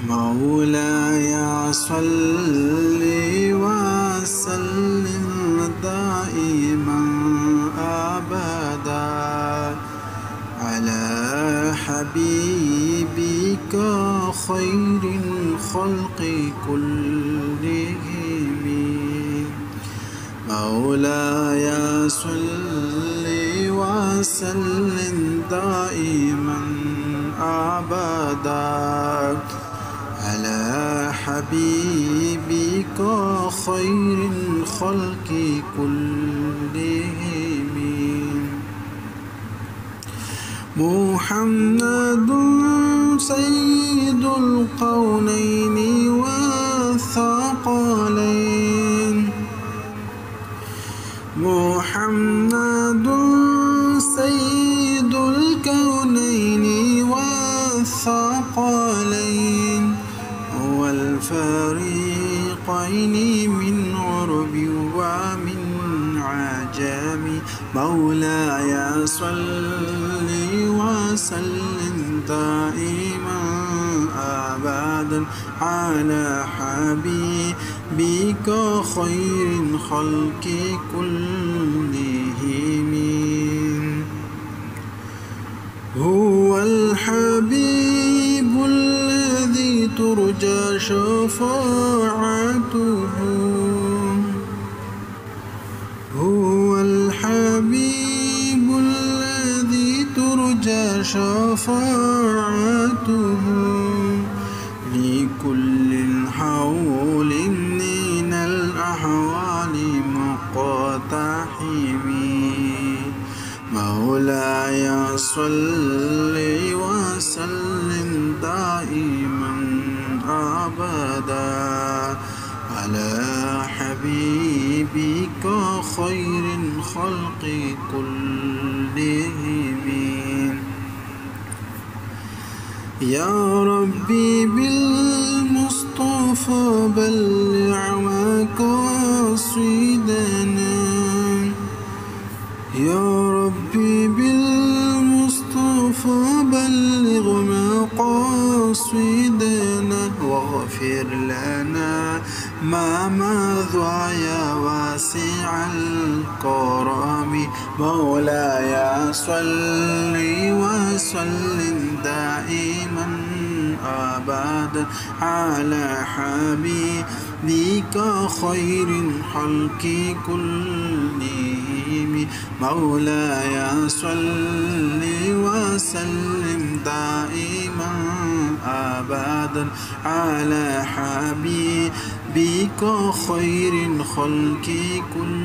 مولاي صل وسلم دائما أبدا على حبيبك خير الخلق كلهم. مولاي صل وسلم دائما أبدا على حبيبك خير الخلق كلهم. محمد سيد القونين والثقلين. محمد سيد الكونين والثقلين والفريقين من عرب ومن عجم. مولاي صل وسلم دائما أبدا على حبيبك خير الخلق كلهم. هو الحبيب الذي ترجى شفاعته. هو الحبيب الذي ترجى شفاعته لكل الحول من الأحوال مقتحم. مولاي صل وسلم دائما أبدا على حبيبك خير الخلق كلهم. يا ربي بالمصطفى بلغ مقاصدنا. يا ربي بالمصطفى بلغ مقاصدنا واغفر لنا ما مضى يا واسع الكرم. مولاي صل وسلم دائما أبدا على حبيبك خير الخلق كلهم. مولاي صل وسلم دائما أبدا على حبيبك خير الخلق كلهم.